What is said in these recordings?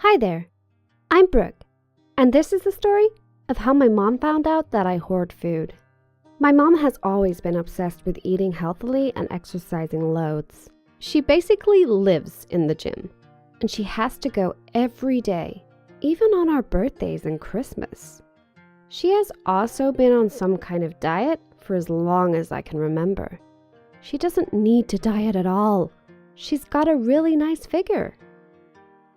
Hi there, I'm Brooke, and this is the story of how my mom found out that I hoard food. My mom has always been obsessed with eating healthily and exercising loads. She basically lives in the gym, and she has to go every day, even on our birthdays and Christmas. She has also been on some kind of diet for as long as I can remember. She doesn't need to diet at all. She's got a really nice figure.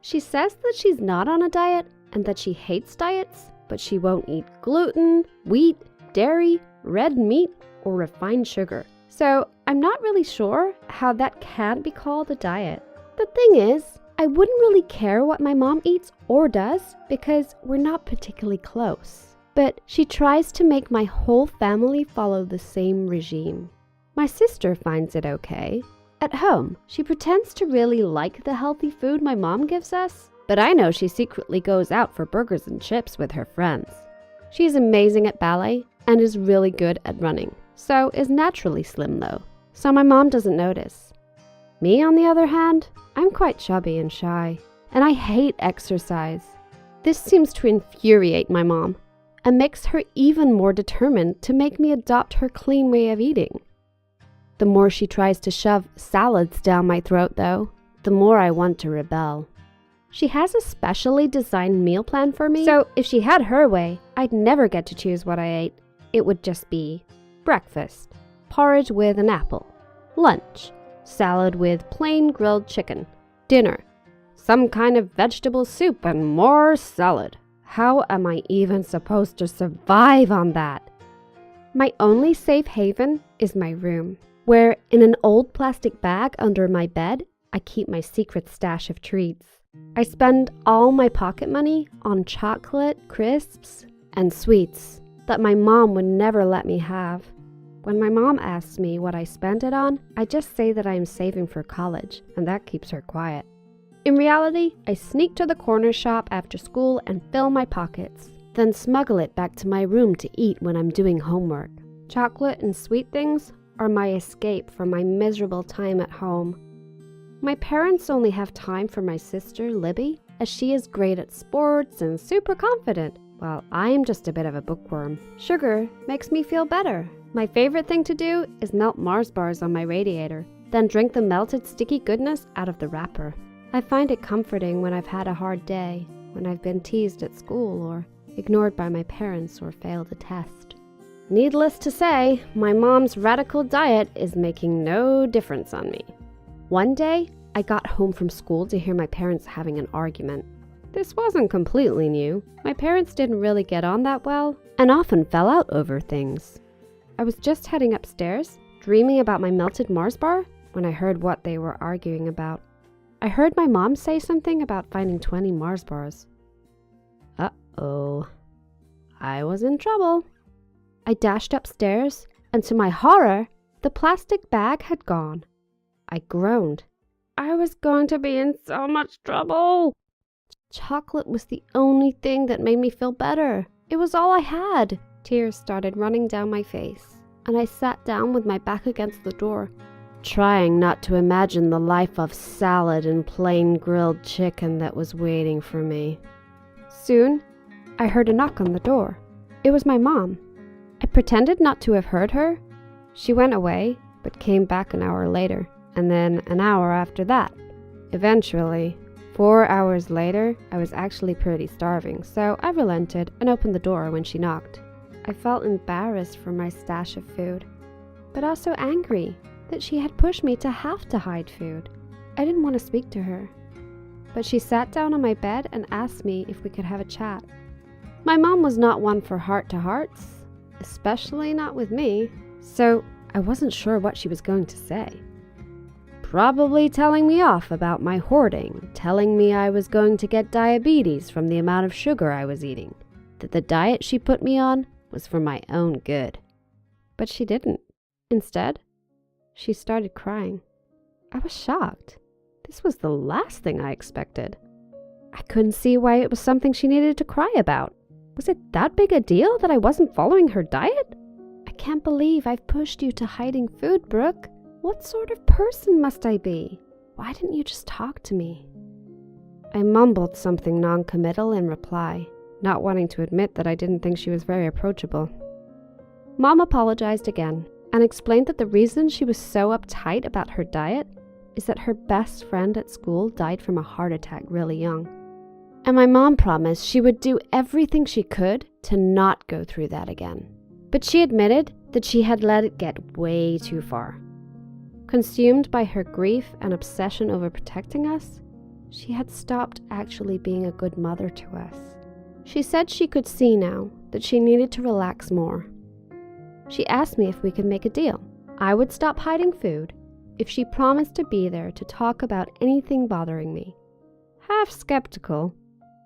She says that she's not on a diet and that she hates diets, but she won't eat gluten, wheat, dairy, red meat, or refined sugar. So I'm not really sure how that can be called a diet. The thing is, I wouldn't really care what my mom eats or does because we're not particularly close. But she tries to make my whole family follow the same regime. My sister finds it okay. At home, she pretends to really like the healthy food my mom gives us, but I know she secretly goes out for burgers and chips with her friends. She's amazing at ballet and is really good at running, so is naturally slim though, so my mom doesn't notice. Me, on the other hand, I'm quite chubby and shy, and I hate exercise. This seems to infuriate my mom, and makes her even more determined to make me adopt her clean way of eating. The more she tries to shove salads down my throat, though, the more I want to rebel. She has a specially designed meal plan for me, so if she had her way, I'd never get to choose what I ate. It would just be breakfast, porridge with an apple, lunch, salad with plain grilled chicken, dinner, some kind of vegetable soup and more salad. How am I even supposed to survive on that? My only safe haven is my room, where in an old plastic bag under my bed, I keep my secret stash of treats. I spend all my pocket money on chocolate, crisps, and sweets that my mom would never let me have. When my mom asks me what I spend it on, I just say that I am saving for college, and that keeps her quiet. In reality, I sneak to the corner shop after school and fill my pockets, then smuggle it back to my room to eat when I'm doing homework. Chocolate and sweet things are my escape from my miserable time at home. My parents only have time for my sister, Libby, as she is great at sports and super confident, while I'm just a bit of a bookworm. Sugar makes me feel better. My favorite thing to do is melt Mars bars on my radiator, then drink the melted sticky goodness out of the wrapper. I find it comforting when I've had a hard day, when I've been teased at school or ignored by my parents or failed a test. Needless to say, my mom's radical diet is making no difference on me. One day, I got home from school to hear my parents having an argument. This wasn't completely new. My parents didn't really get on that well and often fell out over things. I was just heading upstairs, dreaming about my melted Mars bar, when I heard what they were arguing about. I heard my mom say something about finding 20 Mars bars. Uh-oh. I was in trouble. I dashed upstairs, and to my horror, the plastic bag had gone. I groaned. I was going to be in so much trouble. Chocolate was the only thing that made me feel better. It was all I had. Tears started running down my face, and I sat down with my back against the door, trying not to imagine the life of salad and plain grilled chicken that was waiting for me. Soon, I heard a knock on the door. It was my mom. I pretended not to have heard her. She went away, but came back an hour later, and then an hour after that. Eventually, 4 hours later, I was actually pretty starving, so I relented and opened the door when she knocked. I felt embarrassed for my stash of food, but also angry that she had pushed me to have to hide food. I didn't want to speak to her, but she sat down on my bed and asked me if we could have a chat. My mom was not one for heart-to-hearts, especially not with me, so I wasn't sure what she was going to say. Probably telling me off about my hoarding, telling me I was going to get diabetes from the amount of sugar I was eating, that the diet she put me on was for my own good. But she didn't. Instead, she started crying. I was shocked. This was the last thing I expected. I couldn't see why it was something she needed to cry about. Was it that big a deal that I wasn't following her diet? I can't believe I've pushed you to hiding food, Brooke. What sort of person must I be? Why didn't you just talk to me? I mumbled something non-committal in reply, not wanting to admit that I didn't think she was very approachable. Mom apologized again and explained that the reason she was so uptight about her diet is that her best friend at school died from a heart attack really young. And my mom promised she would do everything she could to not go through that again. But she admitted that she had let it get way too far. Consumed by her grief and obsession over protecting us, she had stopped actually being a good mother to us. She said she could see now that she needed to relax more. She asked me if we could make a deal. I would stop hiding food if she promised to be there to talk about anything bothering me. Half skeptical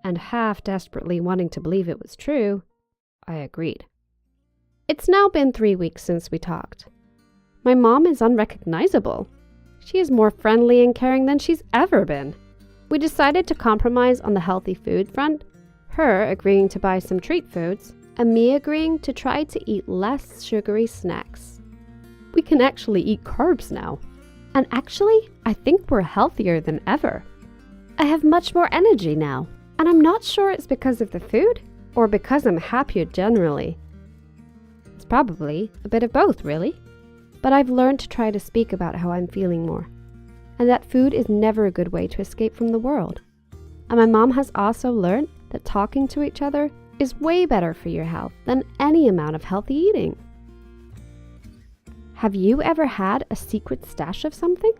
and half desperately wanting to believe it was true, I agreed. It's now been 3 weeks since we talked. My mom is unrecognizable. She is more friendly and caring than she's ever been. We decided to compromise on the healthy food front, her agreeing to buy some treat foods, and me agreeing to try to eat less sugary snacks. We can actually eat carbs now. And actually, I think we're healthier than ever. I have much more energy now, and I'm not sure it's because of the food or because I'm happier generally. It's probably a bit of both, really. But I've learned to try to speak about how I'm feeling more, and that food is never a good way to escape from the world. And my mom has also learned that talking to each other is way better for your health than any amount of healthy eating. Have you ever had a secret stash of something?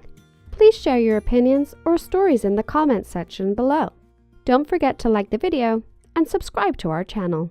Please share your opinions or stories in the comments section below. Don't forget to like the video and subscribe to our channel.